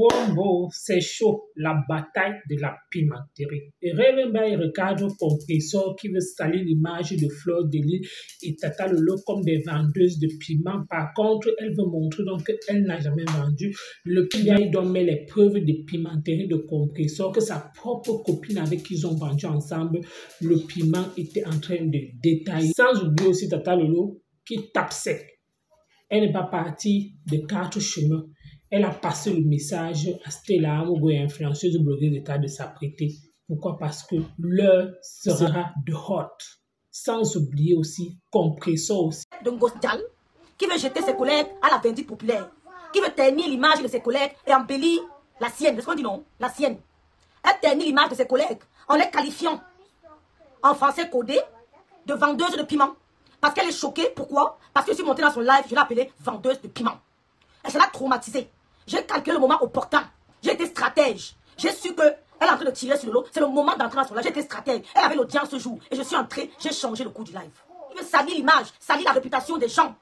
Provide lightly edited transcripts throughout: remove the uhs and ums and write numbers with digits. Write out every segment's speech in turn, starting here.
Wombo, c'est chaud, la bataille de la pimenterie. Revenba et recadre compresseur qui veut salir l'image de Fleur de Lys et Tata Lolo comme des vendeuses de piments. Par contre, elle veut montrer donc qu'elle n'a jamais vendu le piment. Il donne les preuves de pimenterie de compresseur que sa propre copine avec qui ils ont vendu ensemble le piment était en train de détailler. Sans oublier aussi Tata Lolo qui tape sec. Elle n'est pas partie de 4 chemins. Elle a passé le message à Stella Amogo, influenceuse blogueuse d'État, de s'apprêter. Pourquoi? Parce que l'heure sera de hot. Sans oublier aussi compresseur aussi. D'un gosse d'al qui veut jeter ses collègues à la vindicte populaire, qui veut ternir l'image de ses collègues et embellir la sienne. Est-ce qu'on dit non? La sienne. Elle ternit l'image de ses collègues en les qualifiant en français codé de vendeuse de piment. Parce qu'elle est choquée. Pourquoi? Parce que je suis montée dans son live, je l'ai appelée vendeuse de piment. Elle l'a traumatisée. J'ai calculé le moment opportun. J'ai été stratège. J'ai su qu'elle est en train de tirer sur le lot. C'est le moment d'entrer dans son live. J'ai été stratège. Elle avait l'audience ce jour. Et je suis entrée. J'ai changé le cours du live. Il veut salir l'image, salir la réputation des gens.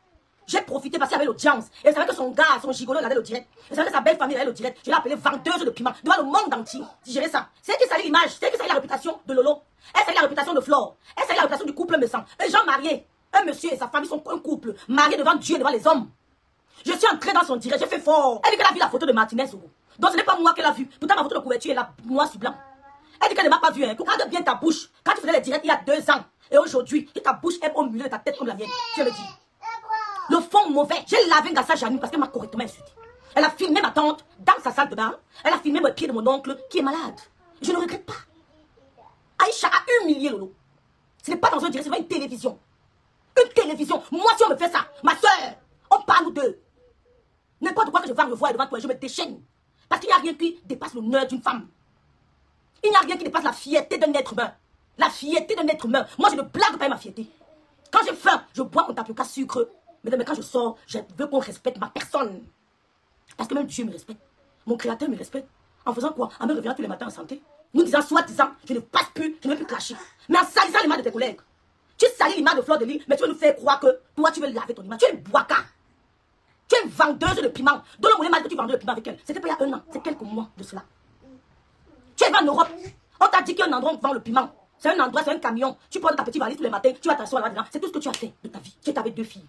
J'ai profité parce qu'il y avait l'audience. Et c'est vrai que son gars, son gigolo, regardait le direct. Et c'est vrai que sa belle famille regardait le direct. Je l'ai appelée vendeuse de piment. Devant le monde entier. Digérer ça. C'est elle qui salit l'image. C'est elle qui salit la réputation de Lolo. Elle salit la réputation de Flore. Elle salit la réputation du couple Messan. Les gens mariés. Un monsieur et sa famille sont un couple. Mariés devant Dieu et devant les hommes. Je suis entrée dans son direct, j'ai fait fort. Elle dit qu'elle a vu la photo de Martinez. Donc ce n'est pas moi qu'elle a vu. Pourtant ma photo de couverture est là, noir sur blanc. Elle dit qu'elle ne m'a pas vu. Hein. Regarde bien ta bouche. Quand tu faisais les directs il y a 2 ans. Et aujourd'hui, ta bouche est au milieu de ta tête comme la mienne. Je le dis. Le fond mauvais. J'ai lavé Ngassa Janine parce qu'elle m'a correctement insulté. Elle a filmé ma tante dans sa salle de bain. Elle a filmé le pied de mon oncle qui est malade. Je ne regrette pas. Aïcha a humilié Lolo. Ce n'est pas dans un direct, c'est pas une télévision. Une télévision. Moi si on me fait ça, ma soeur, on parle nous deux. N'importe quoi que je vais revoir devant toi, je me déchaîne. Parce qu'il n'y a rien qui dépasse l'honneur d'une femme. Il n'y a rien qui dépasse la fierté d'un être humain. La fierté d'un être humain. Moi, je ne blague pas avec ma fierté. Quand j'ai faim, je bois mon tapioca sucre. Mais quand je sors, je veux qu'on respecte ma personne. Parce que même Dieu me respecte. Mon créateur me respecte. En faisant quoi? En me réveillant tous les matins en santé. Nous disant, soi-disant, je ne passe plus, je ne veux plus clasher. Mais en salissant l'image de tes collègues. Tu salis l'image de Fleur de Lys, mais tu veux nous faire croire que toi, tu veux laver ton image. Tu es une boaka. Tu es une vendeuse de piment. Dans le moment que tu vendais le piment avec elle, c'était pas il y a 1 an, c'est quelques mois de cela. Tu es en Europe. On t'a dit qu'il y a un endroit où on vend le piment. C'est un endroit, c'est un camion. Tu prends ta petite valise tous les matins, tu vas t'asseoir là-dedans. C'est tout ce que tu as fait de ta vie. Tu étais avec 2 filles.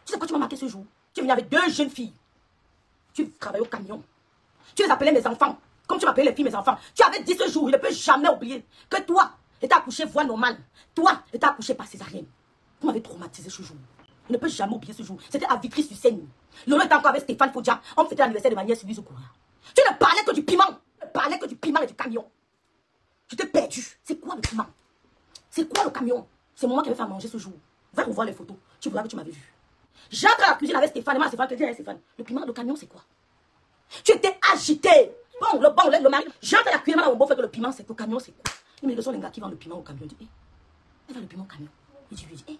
Tu sais quoi tu m'as marqué ce jour? Tu es venu avec 2 jeunes filles. Tu travaillais au camion. Tu les appelais mes enfants. Comme tu m'appelais les filles mes enfants. Tu avais dit ce jour, je ne peux jamais oublier que toi, tu étais accouché voie normale. Toi, tu étais accouché par césarienne. Vous m'avez traumatisé ce jour. Je ne peux jamais oublier ce jour. C'était à Vitry-sur-Seine. Lolo était encore avec Stéphane Fodja. On fêtait l'anniversaire de ma nièce Louise au courant. Tu ne parlais que du piment. Tu ne parlais que du piment et du camion. Je t'ai perdu. C'est quoi le piment? C'est quoi le camion? C'est moi qui vais faire manger ce jour. Va revoir les photos. Tu verras que tu m'avais vu. J'entre à la cuisine avec Stéphane. Et moi, Stéphane, Stéphane, le piment, le camion, c'est quoi? Tu étais agité. Le mari. J'entre à la cuisine. Mon beau fait que le piment, c'est quoi? Le camion, c'est quoi? Mais ce sont les gars qui vendent le piment au camion. Je dis, elle vend le piment au camion. Et je lui dis,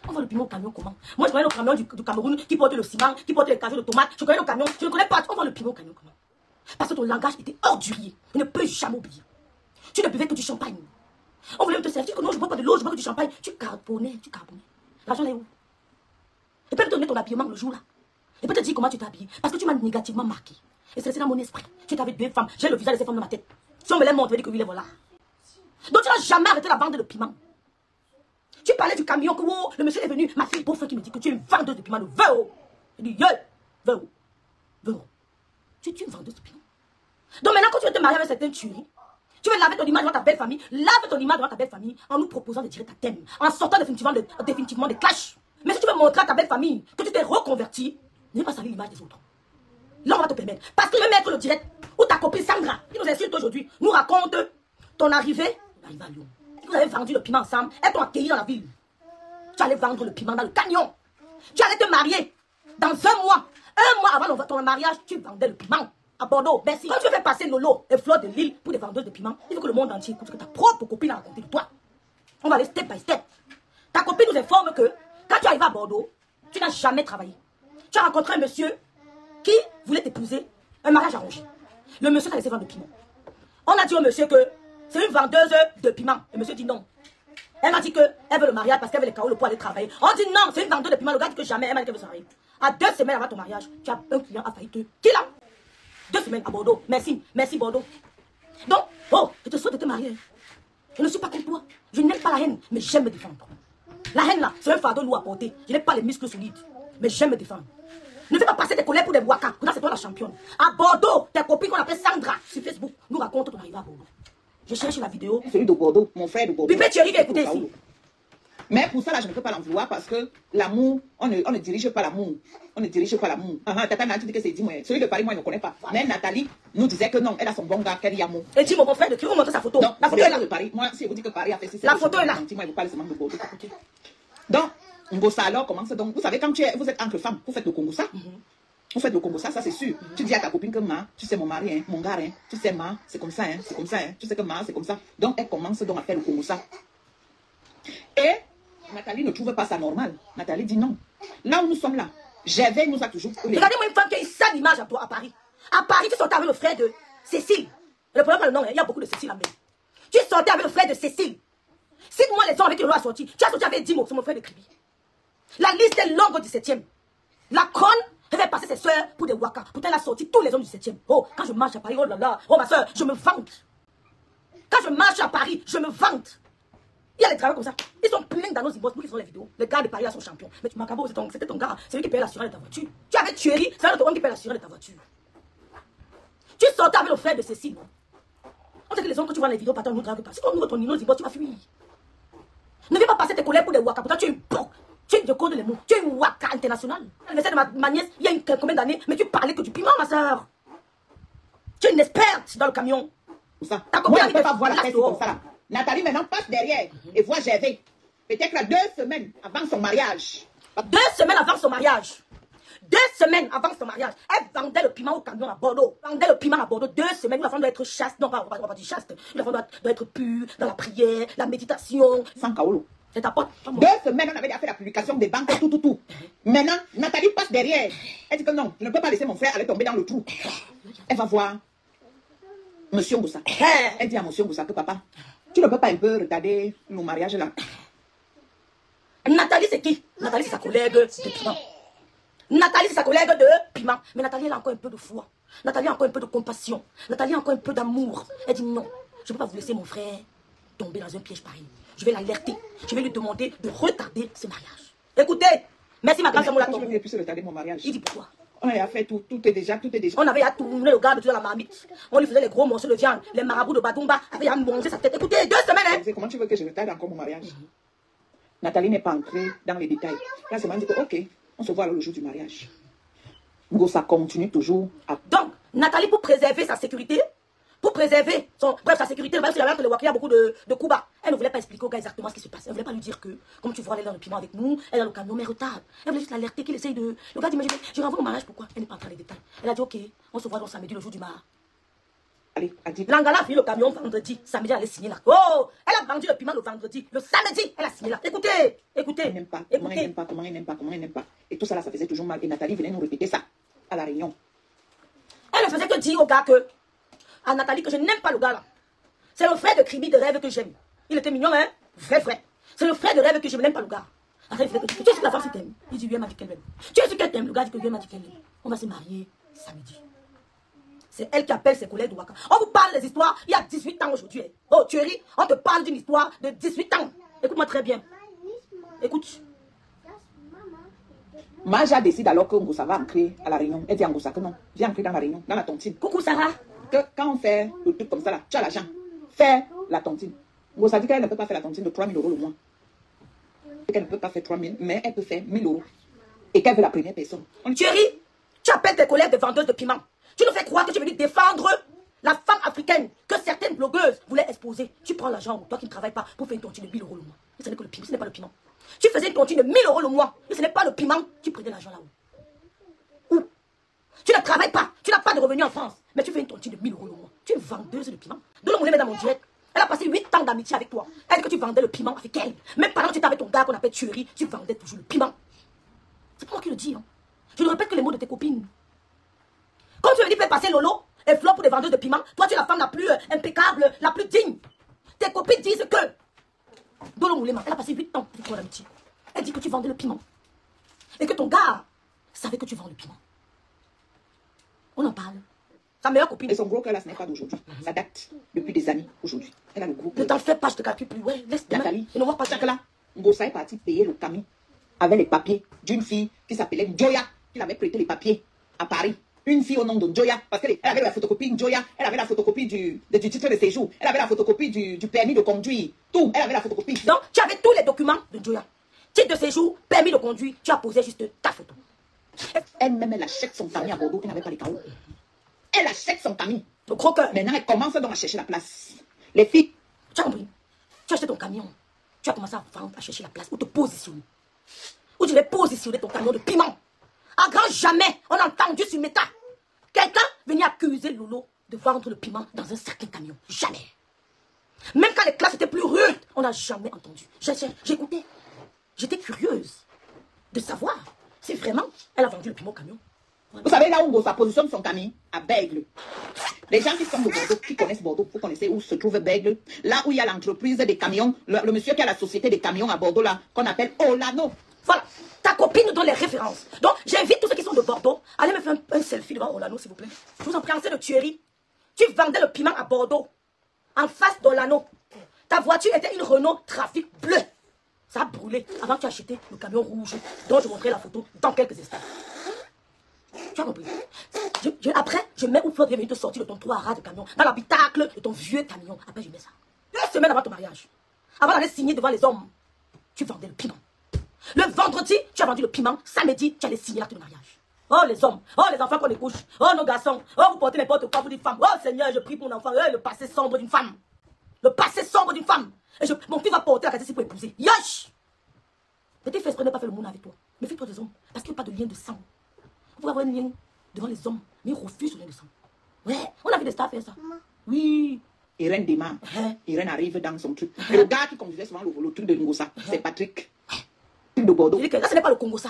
on vend le piment au camion comment? Moi, je connais le camion du Cameroun qui porte le ciment, qui porte les cajots de tomates. Je connais le camion, je ne connais pas. On vend le piment au camion comment? Parce que ton langage était ordurier. Je ne peux jamais oublier. Tu ne buvais que du champagne. On voulait te servir que non, je ne bois pas de l'eau, je bois que du champagne. Tu carbonais. L'argent est où? Et peut te donner ton habillement le jour là. Et peut te dire comment tu t'es habillé. Parce que tu m'as négativement marqué. Et c'est dans mon esprit. Tu étais avec 2 femmes. J'ai le visage de ces femmes dans ma tête. Si on me les montre, je vais dire que oui, les voilà. Donc tu n'as jamais arrêté la vente de piment. Tu parlais du camion, que oh, le monsieur est venu. Ma fille beau-frère qui me dit que tu es une vendeuse de piment de 20 euros. Je dis, yo, 20 euros. 20 euros. Tu es une vendeuse de piment. Donc maintenant, quand tu veux te marier avec certaines tueries, tu veux laver ton image devant ta belle famille, lave ton image devant ta belle famille en nous proposant de tirer ta thème, en sortant définitivement des clashs. Mais si tu veux montrer à ta belle famille que tu t'es reconverti, n'aie pas salir l'image des autres. Là, on va te permettre. Parce que je vais mettre le direct où ta copine Sandra, qui nous insulte aujourd'hui, nous raconte ton arrivée à Lyon. Vous avez vendu le piment ensemble. Elles t'ont accueilli dans la ville. Tu allais vendre le piment dans le camion. Tu allais te marier. Dans 1 mois. 1 mois avant ton mariage, tu vendais le piment à Bordeaux. Merci. Quand tu veux faire passer Lolo et Fleur de Lys pour des vendeuses de piment, il faut que le monde entier écoute ce que ta propre copine a raconté de toi. On va aller step by step. Ta copine nous informe que quand tu arrives à Bordeaux, tu n'as jamais travaillé. Tu as rencontré un monsieur qui voulait t'épouser. Un mariage arrangé. Le monsieur t'a laissé vendre le piment. On a dit au monsieur que c'est une vendeuse de piment. Le monsieur dit non. Elle m'a dit qu'elle veut le mariage parce qu'elle veut les carreaux, le poids, aller travailler. On dit non, c'est une vendeuse de piment. Le gars dit que jamais, elle m'a dit qu'elle veut se marier. À 2 semaines avant ton mariage, tu as un client à failli te kill. 2 semaines à Bordeaux. Merci, merci Bordeaux. Donc, oh, je te souhaite de te marier. Je ne suis pas comme toi. Je n'aime pas la haine, mais j'aime me défendre. La haine là, c'est un fardeau lourd à porter. Je n'ai pas les muscles solides, mais j'aime me défendre. Ne fais pas passer tes collègues pour des waka. Pourtant, c'est toi la championne. À Bordeaux, tes copines qu'on appelle Sandra sur Facebook nous racontent ton arrivée à Bordeaux. Je cherche la vidéo. Celui de Bordeaux, mon frère de Bordeaux. Pipé Thierry qui a écouté ici. Mais pour ça, là, je ne peux pas l'en vouloir parce que l'amour, on ne dirige pas l'amour. On ne dirige pas l'amour. Tata Nathalie dit que c'est dit, moi. Celui de Paris, moi, je ne connais pas. Mais Nathalie nous disait que non, elle a son bon gars, qu'elle y a amour. Et dis, mon frère de qui vous montre sa photo. Donc, la photo est là. De Paris. Moi, si vous dites que Paris a fait ça, la photo est là. Moi, vous parlez seulement de Bordeaux. Donc, Ngossa alors commence. Donc, vous savez, quand vous êtes entre femmes, vous faites le Congossa. Vous faites le Congossa, ça c'est sûr. Tu dis à ta copine que ma, tu sais mon mari, hein, mon gars, hein, tu sais ma, c'est comme ça, hein, c'est comme ça, hein, tu sais que ma, c'est comme ça. Donc, elle commence donc à faire le Congossa. Et Nathalie ne trouve pas ça normal. Nathalie dit non. Là où nous sommes là, Gervais nous a toujours... Regardez-moi une femme qui a eu ça l'image à toi à Paris. À Paris, tu sortais avec le frère de Cécile. Le problème, pas le nom, hein, il y a beaucoup de Cécile à même. Tu sortais avec le frère de Cécile. Cite-moi les gens avec qui le roi a sorti. Tu as sorti avec Dimo, c'est mon frère de Kribi. La liste est longue au 17e. La conne, elle fait passer ses soeurs pour des waka. Pourtant, elle a sorti tous les hommes du 7e. Oh, quand je marche à Paris, oh là là, oh ma soeur, je me vante. Quand je marche à Paris, je me vante. Il y a des travailleurs comme ça. Ils sont pleins dans nos inbox. Nous qui faisons les vidéos. Les gars de Paris là sont champions. Mais tu Macabo, c'était ton gars. C'est lui qui paye l'assurance de ta voiture. Tu avais tuerie, c'est l'autre homme qui paye l'assurance de ta voiture. Tu sortais avec le frère de Cécile. On sait que les hommes, quand tu vois les vidéos, pas tant nous draguent pas. Si on ouvre ton inbox, tu vas fuir. Ne viens pas passer tes collègues pour des waka. Pourtant, tu es une bloc. Tu es de code les mots. Tu es une waka internationale. L'anniversaire de ma nièce, il y a combien d'années, mais tu parlais que du piment, ma soeur. Tu es une experte dans le camion. Ça. Moi, je ne peux pas voir la tête comme ça là. Nathalie maintenant passe derrière et voit Gervais. Peut-être là 2 semaines avant son mariage. 2 semaines avant son mariage. 2 semaines avant son mariage. Elle vendait le piment au camion à Bordeaux. Elle vendait le piment à Bordeaux. 2 semaines. La femme doit être chaste. Non, on va pas dire chaste. La femme doit être pure dans la prière, la méditation. Sans kaolo. C'est ta pote. 2 semaines, on avait déjà fait la publication des banques, tout. Maintenant, Nathalie passe derrière. Elle dit que non, je ne peux pas laisser mon frère aller tomber dans le trou. Elle va voir Monsieur Ngoussa. Elle dit à Monsieur Ngoussa que papa, tu ne peux pas un peu retarder le mariage là. Nathalie, c'est qui? Nathalie, c'est sa collègue de piment. Nathalie, c'est sa collègue de piment. Mais Nathalie, elle a encore un peu de foi. Nathalie a encore un peu de compassion. Nathalie a encore un peu d'amour. Elle dit non, je ne peux pas vous laisser mon frère tomber dans un piège pareil. Je vais l'alerter. Je vais lui demander de retarder ce mariage. Écoutez, merci ma grande sœur. Je ne vais plus retarder mon mariage. Il dit pourquoi? On a fait tout est déjà. On avait à tourner le gars dans la marmite. On lui faisait les gros morceaux de viande. Les marabouts de Badumba avaient à manger sa tête. Écoutez, 2 semaines, hein? Comment tu veux que je retarde encore mon mariage? Nathalie n'est pas entrée dans les détails. Là, c'est moi dit que, ok, on se voit le jour du mariage. Ça continue toujours à... Donc, Nathalie, pour préserver sa sécurité, pour préserver sa sécurité, même si elle a le Waki, il y a beaucoup de coups bas. Elle ne voulait pas expliquer au gars exactement ce qui se passe. Elle ne voulait pas lui dire que, comme tu vois, elle est dans le piment avec nous, elle est dans le camion, mais retarde. Elle voulait juste l'alerter qu'il essaye de... Le gars dit, mais je renvoie au mariage, pourquoi? Elle n'est pas entrée dans les détails. Elle a dit, ok, on se voit donc samedi, le jour du mariage. Allez, a dit... Langala a fini le camion vendredi. Samedi, elle allait signer là. Oh, elle a vendu le piment le vendredi. Le samedi, elle a signé là. Écoutez. Elle n'aime pas. Comment elle n'aime pas. Et tout ça là, ça faisait toujours mal. Et Nathalie venait nous répéter ça à la réunion. Elle ne faisait que dire au gars que... À Nathalie que je n'aime pas le gars là. C'est le frère de Kribi de rêve que j'aime. Il était mignon, hein? Vrai. C'est le frère de rêve que je n'aime pas le gars. Après, il faisait que tu es sûr que la femme t'aime. Il dit, oui, elle m'a dit qu'elle aime. Tu es sûr qu'elle t'aime? Le gars dit que oui, elle m'a dit qu'elle aime. On va se marier samedi. C'est elle qui appelle ses collègues de Waka. On vous parle des histoires il y a 18 ans aujourd'hui. Oh, Thierry, on te parle d'une histoire de 18 ans. Écoute-moi très bien. Écoute. Maja décide alors que Ngoussa va entrer à la réunion. Elle dit à Ngoussa que non, viens entrer dans la réunion, dans la tontine. Coucou Sarah. Que quand on fait le truc comme ça là, tu as l'argent. Fais la tontine. Ngoussa dit qu'elle ne peut pas faire la tontine de 3 000 € le mois. Qu'elle ne peut pas faire 3 000, mais elle peut faire 1 000 €. Et qu'elle veut la première personne. Thierry, tu appelles tes collègues de vendeuses de piment. Tu nous fais croire que tu es venu défendre la femme africaine que certaines blogueuses voulaient exposer. Tu prends l'argent, toi qui ne travailles pas, pour faire une tontine de 1 000 € le mois. Et ce n'est que le piment, ce n'est pas le piment. Tu faisais une tontine de 1 000 € le mois. Et ce n'est pas le piment, tu prenais l'argent là-haut. Où? Tu ne travailles pas, tu n'as pas de revenus en France, mais tu fais une tontine de 1 000 € le mois. Tu es une vendeuse de piment. De l'homme dans mon direct. Elle a passé 8 ans d'amitié avec toi. Elle dit que tu vendais le piment avec elle. Même pendant que tu étais avec ton gars qu'on appelle Thierry, tu vendais toujours le piment. C'est pas moi qui le dis. Hein. Je ne répète que les mots de tes copines. Quand tu veux dire faire passer Lolo et Flo pour des vendeuses de piment, toi tu es la femme la plus impeccable, la plus digne. Tes copines disent que Dolo Moulema, elle a passé 8 ans avec toi d'amitié. Elle dit que tu vendais le piment. Et que ton gars savait que tu vends le piment. On en parle. Sa meilleure copine. Et son gros cœur là, ce n'est pas d'aujourd'hui. Ça date depuis des années aujourd'hui. Elle a le gros cœur. Ne t'en fais pas, je te calcule plus. Ouais, laisse demain. Nathalie, Et ne vois pas chaque là, Ngosa est parti payer le camion avec les papiers d'une fille qui s'appelait Joya, qui avait prêté les papiers à Paris. Une fille au nom de Joya, parce qu'elle avait la photocopie de Joya, elle avait la photocopie du titre de séjour, elle avait la photocopie du permis de conduire, tout, elle avait la photocopie. Donc, tu avais tous les documents de Joya. Titre de séjour, permis de conduire, tu as posé juste ta photo. Elle-même, elle achète son camion à Bordeaux, elle n'avait pas les carreaux. Elle achète son camion. Le gros cœur. Maintenant, elle commence donc à chercher la place. Les filles. Tu as compris? Tu as acheté ton camion. Tu as commencé à vendre, à chercher la place où te positionner. Où tu devais positionner ton camion de piment. À grand jamais, on a entendu sur Meta quelqu'un venir accuser Lolo de vendre le piment dans un certain camion. Jamais. Même quand les classes étaient plus rudes, on n'a jamais entendu. J'écoutais. J'étais curieuse de savoir si vraiment elle a vendu le piment au camion. Vous savez là où Ngosa positionne son camion? À Bègle. Les gens qui sont de Bordeaux, qui connaissent Bordeaux, vous connaissez où se trouve Bègle? Là où il y a l'entreprise des camions, le monsieur qui a la société des camions à Bordeaux là, qu'on appelle Olano. Voilà. Ta copine nous donne les références. Donc, j'invite tous ceux qui sont de Bordeaux, allez me faire un selfie devant Olano, s'il vous plaît. Je vous en prie, en de tuerie. Tu vendais le piment à Bordeaux, en face d'Olano. Ta voiture était une Renault Trafic bleue. Ça a brûlé avant que tu acheté le camion rouge dont je montrerai la photo dans quelques instants. Tu as compris? Après, je mets où Claude est venu te sortir de ton trou à ras de camion, dans l'habitacle de ton vieux camion. Après, je mets ça. 2 semaines avant ton mariage. Avant d'aller signer devant les hommes, tu vendais le piment. Le vendredi, tu as vendu le piment. Samedi, tu allais signer l'acte de mariage. Oh les hommes, oh les enfants qu'on les couche, oh nos garçons, oh vous portez n'importe quoi pour des femmes. Oh Seigneur, je prie pour mon enfant, le passé sombre d'une femme. Le passé sombre d'une femme. Et mon fils va porter la carte ici pour épouser. Yosh! Petit fils, prenez pas faire le monde avec toi. Méfie-toi des hommes, parce qu'il n'y a pas de lien de sang. Vous pouvez avoir un lien devant les hommes, mais ils refusent le lien de sang. Ouais, on a vu des stars faire ça. Oui. Irène démarre. Irène arrive dans son truc. Et le gars qui conduisait souvent le truc de Ngosa, c'est Patrick. De Bordeaux. Je dis que là, ce n'est pas le Congo, ça.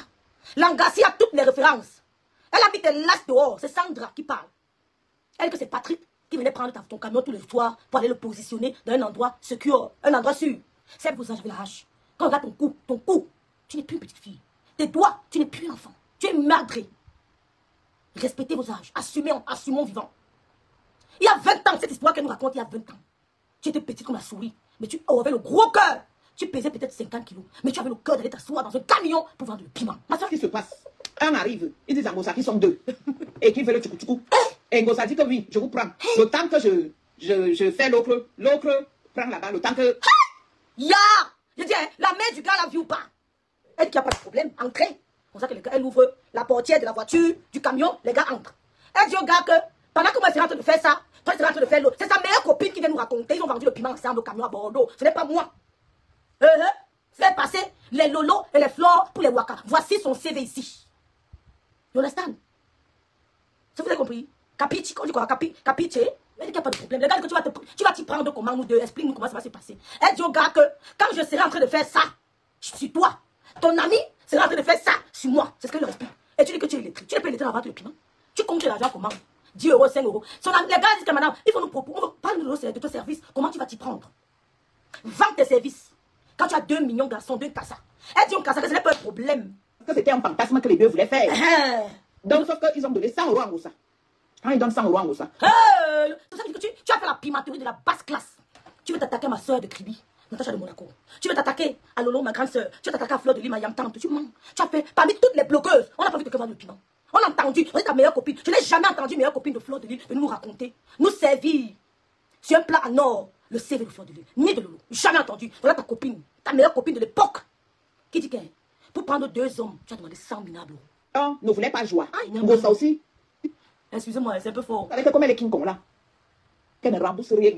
Langassi a toutes les références. Elle habite l'as dehors. C'est Sandra qui parle. Elle, que c'est Patrick qui venait prendre ton camion tous les soirs pour aller le positionner dans un endroit secure, un endroit sûr. C'est pour ça que j'avais la hache. Quand on regarde ton cou, tu n'es plus une petite fille. Tes doigts, tu n'es plus un enfant. Tu es madré. Respectez vos âges. Assumons vivant. Il y a 20 ans, cette histoire qu'elle nous raconte, il y a 20 ans. Tu étais petite comme la souris, mais tu avais le gros cœur. Tu pesais peut-être 50 kilos, mais tu avais le cœur d'aller t'asseoir dans un camion pour vendre le piment. Ma soeur, qu'est-ce qui se passe? Un arrive, ils disent à Ngosa qu'ils sont 2 et qu'ils veulent le tchoukou. Et Ngosa dit que oui, je vous prends. Le temps que je fais l'autre prend là-bas, le temps que... Ya! Je dis, la mère du gars la vit ou pas? Elle dit qu'il n'y a pas de problème, entrez. Comme ça que le gars, elle ouvre la portière de la voiture, du camion, les gars entrent. Elle dit au gars que pendant que moi je suis en train de faire ça, toi tu es en train de faire l'autre. C'est sa meilleure copine qui vient nous raconter. Ils ont vendu le piment ensemble au camion à Bordeaux. Ce n'est pas moi. Fais passer les lolos et les fleurs pour les waka. Voici son CV ici. You understand? Ça vous avez compris? Capiche, on dit quoi? Capiche? Elle dit qu'il n'y a pas de problème. Les gars, tu vas t'y prendre comment nous deux? Explique-nous comment ça va se passer. Elle dit au gars que quand je serai en train de faire ça sur toi, ton ami sera en train de faire ça sur moi. C'est ce qu'elle leur explique. Et tu dis que tu es illettré. Tu n'es pas illettré à vendre le piment. Tu comptes l'argent comment? 10 euros, 5 euros. Les gars disent que maintenant, il faut nous proposer. On va parler de ton service. Comment tu vas t'y prendre? Vends tes services. Quand tu as 2 millions de garçons, 2 cassas. Elle dit au cassa que ce n'est pas un problème. Parce que c'était un fantasme que les deux voulaient faire. Donc, sauf qu'ils ont donné 100 euros à Ngosa. Quand ils donnent 100 euros à Ngosa. Tout ça, que tu as fait la pimenterie de la basse classe. Tu veux t'attaquer à ma soeur de Kribi, Natacha de Monaco. Tu veux t'attaquer à Lolo, ma grande soeur. Tu veux t'attaquer à Fleur de Lima, Yamtante. Tu mens. Tu as fait, parmi toutes les blogueuses, on n'a pas vu que vendre le piment. On a entendu, on est ta meilleure copine. Je n'ai jamais entendu meilleure copine de Fleur de Lille venir nous raconter, nous servir sur un plat à nord le CV de Fleur de Lille, ni de Lolo. Jamais entendu. Voilà ta copine, ta meilleure copine de l'époque, qui dit que pour prendre 2 hommes, tu as demandé 100 000 euros. Non, ne voulait pas jouer. Ngosa aussi. Excusez-moi, c'est un peu fort. Avec comme elle est King Kong là. Qu'elle ne rembourse rien.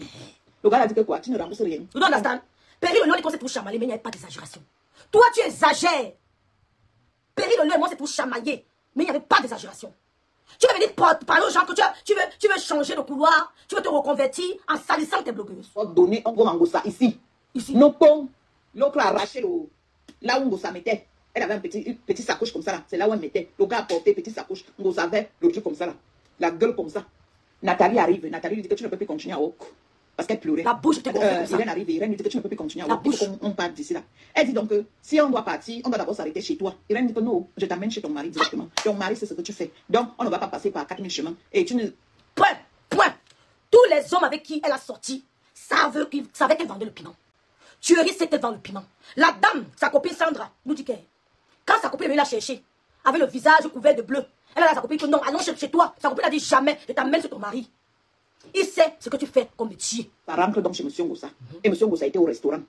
Le gars a dit que quoi? Tu ne rembourses rien. You don't understand? Péri le lion, c'est pour chamailler, mais il n'y a pas d'exagération. Toi, tu exagères. Péri le lion, moi, c'est pour chamailler, mais il n'y avait pas d'exagération. Tu vas venir parler aux gens que tu veux changer de couloir, tu veux te reconvertir en salissant tes blogueuses. On va donner un gros Ngosa ici. Ici. Non, l'autre a arraché là où Ngosa mettait. Elle avait un petit sacoche comme ça là. C'est là où elle mettait. Le gars a porté petit sacoche. Ngosa avait le truc comme ça là. La gueule comme ça. Nathalie arrive. Nathalie lui dit que tu ne peux plus continuer à Oak. Parce qu'elle pleurait. La bouche était gonflée. Irène arrive. Irène lui dit que tu ne peux plus continuer à La Oak. bouche. On part d'ici là. Elle dit donc que si on doit partir, on doit d'abord s'arrêter chez toi. Irène dit que non, je t'amène chez ton mari directement. Ton mari, c'est ce que tu fais. Donc, on ne va pas passer par 4000 chemins. Et tu ne... Ouais. les hommes avec qui elle a sorti savaient qu'elle vendait le piment. Thierry sait qu'elle vend le piment. La dame, sa copine Sandra, nous dit que quand sa copine est venue la chercher, avec le visage couvert de bleu, elle a dit à sa copine que non, allons chez toi. Sa copine a dit jamais, je t'amène chez ton mari. Il sait ce que tu fais comme métier. Ça rentre donc chez M. Ngossa. Et M. Ngossa était au restaurant.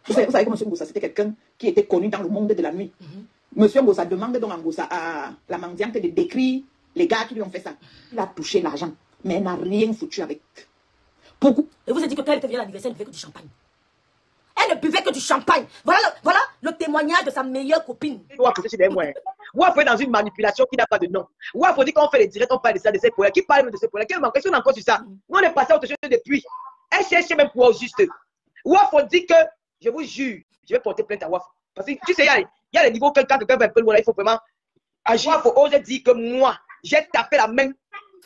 Vous savez que M. Ngossa, c'était quelqu'un qui était connu dans le monde de la nuit. M. Ngossa demande donc à Ngossa, à la mendiante, de décrire les gars qui lui ont fait ça. Il a touché l'argent, mais elle n'a rien foutu avec. Pourquoi? Et vous avez dit que quand elle était venue à l'anniversaire, elle ne buvait que du champagne. Elle ne buvait que du champagne. Voilà le témoignage de sa meilleure copine. Ou à faire dans une manipulation qui n'a pas de nom. Ou à dire qu'on fait les directs, on parle de ça, de ces problèmes. Qui parle de ces problèmes? Quelle question on a encore sur ça? Nous, on est passé à autre chose depuis. Elle cherche même pour au juste. Ou à faut dire que, je vous jure, je vais porter plainte à Waf. Parce que tu sais, il y a les niveaux, quelqu'un va un peu loin, il faut vraiment agir. Il faut oser dire que moi, j'ai tapé la main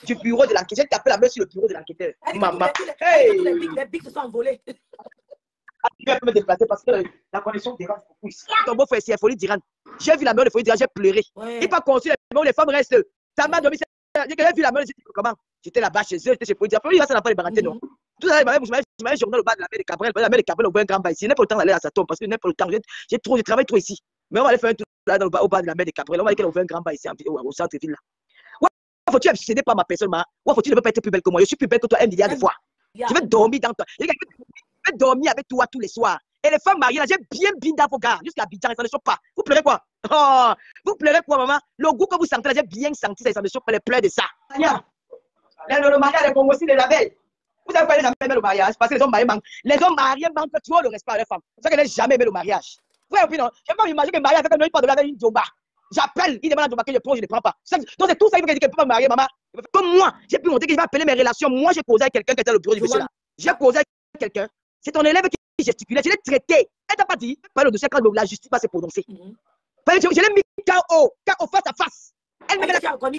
du bureau de l'enquêteur. J'ai tapé la main sur le bureau de l'enquêteur. Maman. Hey! Les bics se sont envolés. Je peux me déplacer parce que la connexion dérange beaucoup ici. Ton beau frère, c'est Folie d'Iran. J'ai vu la mère de Folie d'Iran, j'ai pleuré. Ouais. Il n'est pas conçu, les femmes restent. Ta mère dormi. J'ai vu la mère, comment? J'étais là-bas chez eux, j'étais chez Folie d'Iran. Folie d'Iran, ça n'a pas les baratines, non? Tout ça, j'imagine journal au bas de la mer de Cabrel. La mer de Cabrel, on voit un grand bas ici. Il n'est pas le temps d'aller à sa tombe parce que n'est pas le temps. Je travaille trop ici. Mais on va aller faire un tour là au bas de la mer de Cabrel. On va aller qu'on voit un grand bas ici au centre-ville là. Ouais, faut-tu abstenir par ma personne, ma? Ouais, faut-tu ne peux pas être plus belle que moi? Je suis plus belle que toi 1 milliard de fois. Je vais dormir dans toi. Je vais dormir avec toi tous les soirs. Et les femmes mariées, là, j'ai bien dans vos gars. Jusqu'à Abidjan, ça ne choque pas. Vous pleurez quoi? Oh, vous pleurez quoi, maman? Le goût que vous sentez là, j'ai bien senti ça ne choque pas les pleurs de ça. Le mariage, les Congolais, les labels. Vous n'avez pas jamais aimé le mariage parce que les hommes mariés manquent trop le respect à les femmes. C'est ça qu'elle n'a jamais aimé le mariage. Vous voyez, non? Je ne peux pas imaginer que le mariage avec un homme, il parle de la une Djomba. J'appelle, il demande à Djomba que je prends, je ne prends pas. Donc c'est tout ça, il veut dire qu'elle ne peut pas me marier, maman. Comme moi, j'ai pu montrer que je vais appeler mes relations. Moi, j'ai causé avec quelqu'un qui était au bureau du monsieur là. J'ai causé avec quelqu'un. C'est ton élève qui gesticulait. Je l'ai traité. Elle t'a pas dit. Par le dossier, quand la justice va se prononcer. Je l'ai mis KO face à face. Elle m'a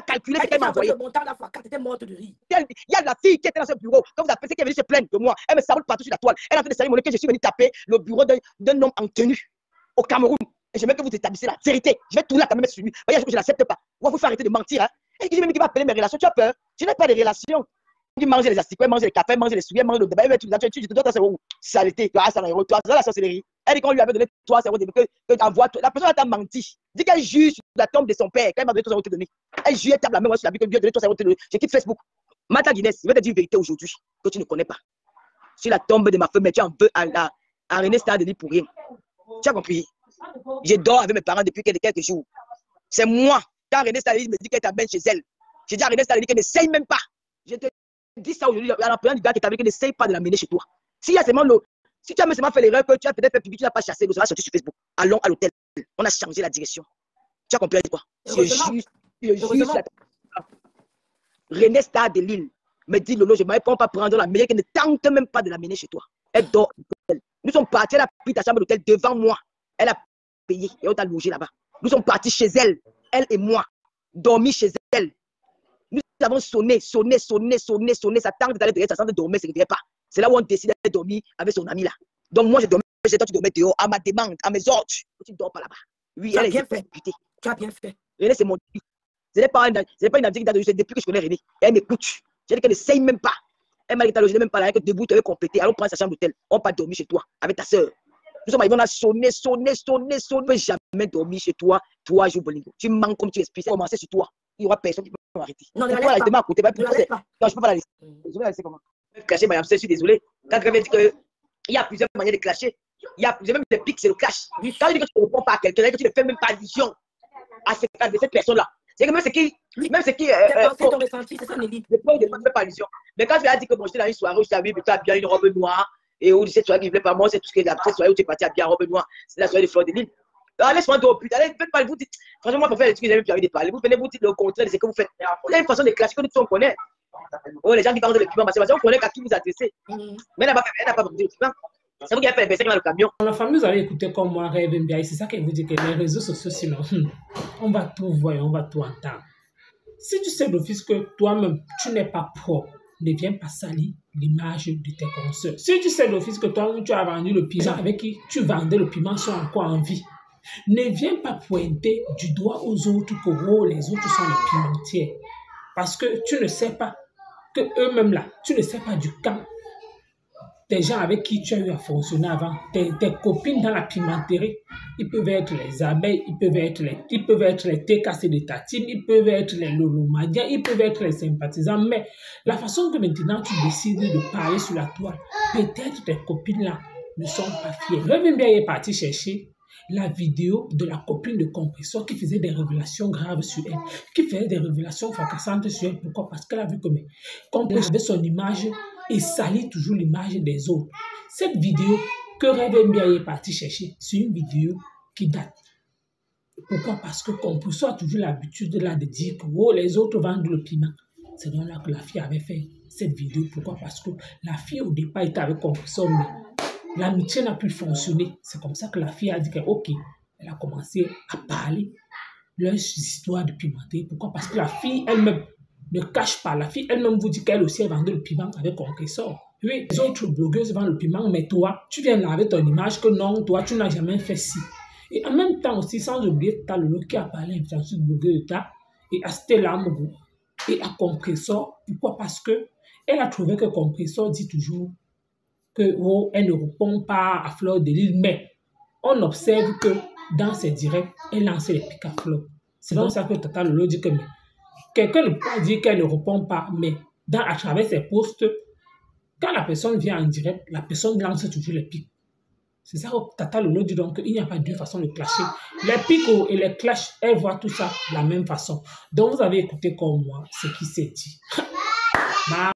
calculé ce qu'elle m'a envoyé. Il y a la fille qui était dans ce bureau. Quand vous appelez, c'est qu'elle est venue se plaindre de moi. Elle me sabote partout sur la toile. Elle a fait des saluts que je suis venu taper le bureau d'un homme en tenue au Cameroun. Et je veux que vous établissez la vérité. Je vais tout là quand même sur lui. Voyez, je ne l'accepte pas. On va vous faire arrêter de mentir. Hein. Et je vais appeler mes relations. Tu as peur? Je n'ai pas de relations. Tu manges les asticots, mange les cafés, mange les souliers, mange le débat, tu dois c'est où? Saleté, toi, ça la sorcellerie. Elle dit qu'on lui avait donné 3 euros que t'envoies. La personne t'a menti. Dit qu'elle juge sur la tombe de son père. Quand elle m'a donné 3 euros de donner. Elle juge, elle tape la main sur la vie que Dieu a donné 3 euros de donner. Je quitte Facebook. Mata Guinness, je vais te dire une vérité aujourd'hui que tu ne connais pas. Sur la tombe de ma femme, mais tu en veux à René Stade pour rien. Tu as compris? Je dors avec mes parents depuis quelques jours. C'est moi. Quand René Stade me dit qu'elle t'amène chez elle. J'ai dit à René Stade qu'elle n'essaye même pas. Je te dis ça aujourd'hui, en apprenant du gars qui t'a dit qu'il n'essaye pas de l'amener chez toi. Si tu as seulement fait l'erreur que tu as peut-être fait public, tu n'as pas chassé, nous allons sortir sur Facebook. Allons à l'hôtel. On a changé la direction. Tu as compris quoi? Je juge René Star de Lille me dit Lolo, je ne m'arrête pas prendre la meilleure qui ne tente même pas de l'amener chez toi. Elle dort. Nous sommes partis, elle a pris ta chambre d'hôtel devant moi. Elle a payé et on t'a logé là-bas. Nous sommes partis chez elle, elle et moi, dormi chez elle. Nous avons sonné. Sa tante d'aller derrière sa tante de dormir, ça ne revient pas. C'est là où on décide d'aller dormir avec son ami là. Donc moi, je dormais chez toi, tu dormais dehors, à ma demande, à mes ordres. Tu ne dors pas là-bas. Oui, elle est bien fait. Tu as bien fait. René, c'est mon ami. Ce n'est pas une amie depuis que je connais René. Elle m'écoute. J'ai dit qu'elle n'essaye même pas. Elle m'a dit que tu n'es même pas là, que debout, tu avais complété. Allons prendre sa chambre d'hôtel. On va dormir chez toi avec ta soeur. Nous sommes arrivés, on a sonné. Jamais dormi chez toi, 3 jours bolingo. Tu manques comme tu expliques. Ça a commencé sur toi. Il n'y aura personne qui peut m'arrêter. Non, ne la laisse pas. Non, je ne peux pas la laisser. Je vais la laisser comment? Clasher, madame, je suis désolé. Quand tu dit qu'il y a plusieurs manières de clasher, il y a plusieurs même des pics, c'est le clash. Quand tu dis que tu ne réponds pas à quelqu'un, que tu ne fais même pas allusion à cette personne-là. C'est que même ce qui. C'est ton ressenti, c'est ça, Nelly. Je ne fais pas allusion. Mais quand je lui ai dit que bon, j'étais dans une soirée où je vu que tu as bien une robe noire, et où cette soirée qui ne voulait pas moi, c'est tout ce que cette soirée où tu es parti à bien robe noire, c'est la soirée de Fleur de Lille. Laisse-moi donc, putain, allez, faites pas vous dites. Franchement, pour faire les trucs, j'ai même plus envie de parler. Vous venez vous dites le contraire de ce que vous faites. Vous avez une façon de clasher que nous tous on connaît. Oh, les gens qui parlent de le piment, parce qu'on connaît qu'à qui vous adressez. Mais elle n'a pas vendu le piment. C'est vous qui avez fait les personnes dans le camion. La famille, vous avez écouté comme moi, Rêve Mbia. C'est ça qu'elle vous dit que les réseaux sociaux, sinon, on va tout voir, on va tout entendre. Si tu sais d'office que toi-même, tu n'es pas propre, ne viens pas salir l'image de tes consoeurs. Si tu sais d'office que toi, tu as vendu le piment avec qui tu vendais le piment sont encore en vie, ne viens pas pointer du doigt aux autres que oh, les autres sont les pimentiers. Parce que tu ne sais pas que eux-mêmes là, tu ne sais pas du camp des gens avec qui tu as eu à fonctionner avant, tes copines dans la pimenterie, ils peuvent être les abeilles, ils peuvent être les TKC de Tatine, ils peuvent être les lolomadiens, ils peuvent être les sympathisants, mais la façon que maintenant tu décides de parler sur la toile, peut-être tes copines là ne sont pas fières. Revenbia est parti chercher la vidéo de la copine de Compressor qui faisait des révélations graves sur elle, qui faisait des révélations fracassantes sur elle. Pourquoi? Parce qu'elle a vu que Compressor avait son image et salit toujours l'image des autres. Cette vidéo que Revenbia est parti chercher, c'est une vidéo qui date. Pourquoi? Parce que Compressor a toujours l'habitude de dire que oh, les autres vendent le piment. C'est donc là que la fille avait fait cette vidéo. Pourquoi? Parce que la fille au départ était avec Compressor, mais l'amitié n'a plus fonctionné. C'est comme ça que la fille a dit que ok, elle a commencé à parler leurs histoires de pimenterie. Pourquoi? Parce que la fille elle-même ne cache pas. La fille elle-même vous dit qu'elle aussi a vendu le piment avec Compressor. Oui, les autres blogueuses vendent le piment, mais toi, tu viens laver ton image que non, toi, tu n'as jamais fait ci. Et en même temps aussi, sans oublier Talolo qui a parlé à une blogueuse de ta et à Stella Mogo et à Compressor. Pourquoi? Parce que elle a trouvé que Compressor dit toujours que oh, elle ne répond pas à Fleur de Lys, mais on observe que dans ses directs, elle lance les pics à Fleur. C'est donc ça que Tata Lolo dit que quelqu'un ne peut pas dire qu'elle ne répond pas, mais à travers ses posts, quand la personne vient en direct, la personne lance toujours les pics. C'est ça que Tata Lolo dit donc qu'il n'y a pas deux façons de clasher. Les pics et les clashs, elle voit tout ça de la même façon. Donc vous avez écouté comme moi ce qui s'est dit.